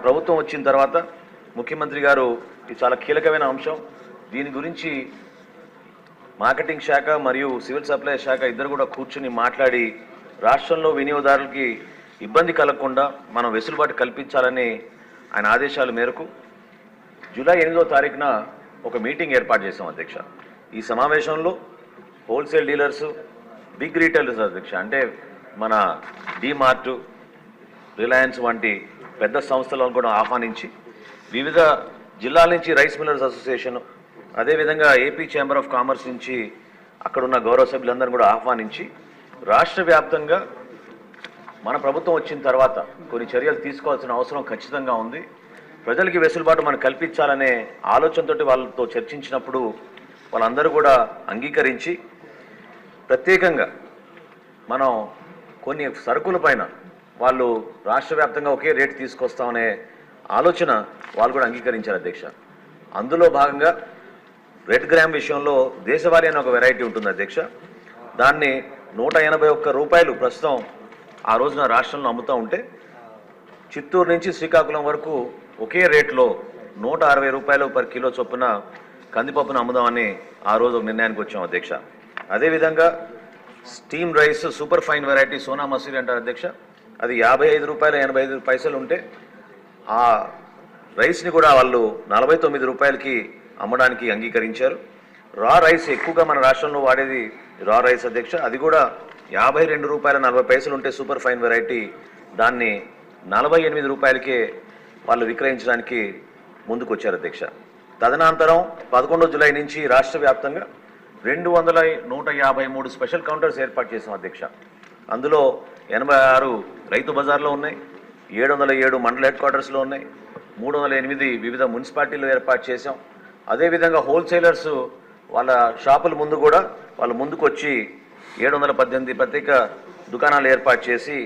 ప్రభుత్వం వచ్చిన తర్వాత ముఖ్యమంత్రి గారు ఇది చాలా కీలకమైన అంశం. దీని గురించి మార్కెటింగ్ శాఖ మరియు సివిల్ సప్లై శాఖ ఇద్దరు కూడా కూర్చుని మాట్లాడి రాష్ట్రంలో వినియోగదారులకి ఇబ్బంది కలగకుండా మనం వెసులుబాటు కల్పించాలని ఆయన ఆదేశాల మేరకు జూలై 8వ తారీఖున ఒక మీటింగ్ ఏర్పాటు చేశాం అధ్యక్ష. ఈ సమావేశంలో హోల్సేల్ డీలర్స్, బిగ్ రీటైలర్స్ అధ్యక్ష, అంటే మన డీమార్ట్, రిలయన్స్ వంటి పెద్ద సంస్థలను కూడా ఆహ్వానించి వివిధ జిల్లాల నుంచి రైస్ మిల్లర్స్ అసోసియేషన్, అదేవిధంగా ఏపీ ఛాంబర్ ఆఫ్ కామర్స్ నుంచి అక్కడున్న గౌరవ సభ్యులందరూ కూడా ఆహ్వానించి రాష్ట్ర వ్యాప్తంగా మన ప్రభుత్వం వచ్చిన తర్వాత కొన్ని చర్యలు తీసుకోవాల్సిన అవసరం ఖచ్చితంగా ఉంది. ప్రజలకి వెసులుబాటు మనం కల్పించాలనే ఆలోచనతోటి వాళ్ళతో చర్చించినప్పుడు వాళ్ళందరూ కూడా అంగీకరించి ప్రత్యేకంగా మనం కొన్ని సరుకుల పైన వాళ్ళు రాష్ట్ర వ్యాప్తంగా ఒకే రేటు తీసుకొస్తామనే ఆలోచన వాళ్ళు కూడా అంగీకరించారు అధ్యక్ష. అందులో భాగంగా రెడ్ గ్రామ్ విషయంలో దేశవాళీ అనే ఒక వెరైటీ ఉంటుంది అధ్యక్ష. దాన్ని 181 రూపాయలు ప్రస్తుతం ఆ రోజున రాష్ట్రంలో అమ్ముతూ ఉంటే చిత్తూరు నుంచి శ్రీకాకుళం వరకు ఒకే రేట్లో 160 రూపాయలు పర్ కిలో చొప్పున కందిపప్పును అమ్ముదామని ఆ రోజు నిర్ణయానికి వచ్చాం అధ్యక్ష. అదేవిధంగా steam rice super fine variety Sona Masuri అంటారు అధ్యక్ష, అది 55 రూపాయలు 85 పైసలు ఉంటే ఆ రైస్ని కూడా వాళ్ళు 49 రూపాయలకి అమ్మడానికి అంగీకరించారు. రా రైస్ ఎక్కువగా మన రాష్ట్రంలో వాడేది రా రైస్ అధ్యక్ష, అది కూడా 52 రూపాయల 40 పైసలు ఉంటే సూపర్ ఫైన్ వెరైటీ దాన్ని 48 రూపాయలకే వాళ్ళు విక్రయించడానికి ముందుకు వచ్చారు అధ్యక్ష. తదనంతరం 11 జూలై నుంచి రాష్ట్ర వ్యాప్తంగా 153 స్పెషల్ కౌంటర్స్ ఏర్పాటు చేసాం అధ్యక్ష. అందులో 86 రైతు బజార్లో ఉన్నాయి, 707 మండల హెడ్ క్వార్టర్స్లో ఉన్నాయి, 308 వివిధ మున్సిపాలిటీలు ఏర్పాటు చేసాం. అదేవిధంగా హోల్సేలర్స్ వాళ్ళ షాపుల ముందు కూడా వాళ్ళు ముందుకు వచ్చి 718 ప్రత్యేక దుకాణాలు ఏర్పాటు చేసి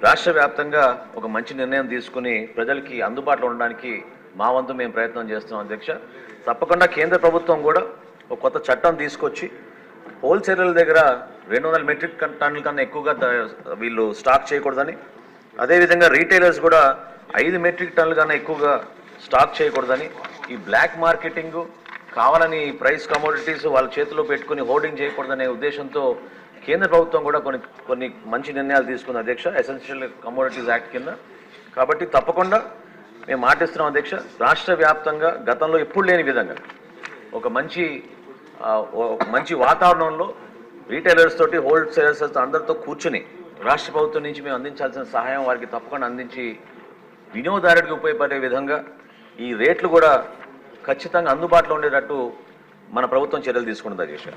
రాష్ట్ర వ్యాప్తంగా ఒక మంచి నిర్ణయం తీసుకుని ప్రజలకి అందుబాటులో ఉండడానికి మా వంతు మేము ప్రయత్నం చేస్తున్నాం అధ్యక్ష. తప్పకుండా కేంద్ర ప్రభుత్వం కూడా ఒక కొత్త చట్టం తీసుకొచ్చి హోల్సేలర్ల దగ్గర 200 మెట్రిక్ టన్నుల కన్నా ఎక్కువగా వీళ్ళు స్టాక్ చేయకూడదని, అదేవిధంగా రీటైలర్స్ కూడా 5 మెట్రిక్ టన్నుల కన్నా ఎక్కువగా స్టాక్ చేయకూడదని, ఈ బ్లాక్ మార్కెటింగ్ కావాలని ప్రైస్ కమోడిటీస్ వాళ్ళ చేతిలో పెట్టుకుని హోర్డింగ్ చేయకూడదనే ఉద్దేశంతో కేంద్ర ప్రభుత్వం కూడా కొన్ని మంచి నిర్ణయాలు తీసుకుంది అధ్యక్ష, ఎసెన్షియల్ కమోడిటీస్ యాక్ట్ కింద. కాబట్టి తప్పకుండా మేము మాటిస్తున్నాం అధ్యక్ష, రాష్ట్ర వ్యాప్తంగా గతంలో ఎప్పుడు లేని విధంగా ఒక మంచి వాతావరణంలో రీటైలర్స్ తోటి హోల్సేలర్స్ అందరితో కూర్చుని రాష్ట్ర ప్రభుత్వం నుంచి మేము అందించాల్సిన సహాయం వారికి తప్పకుండా అందించి వినియోగదారుడికి ఉపయోగపడే విధంగా ఈ రేట్లు కూడా ఖచ్చితంగా అందుబాటులో ఉండేటట్టు మన ప్రభుత్వం చర్యలు తీసుకుంటుంది అధ్యక్ష.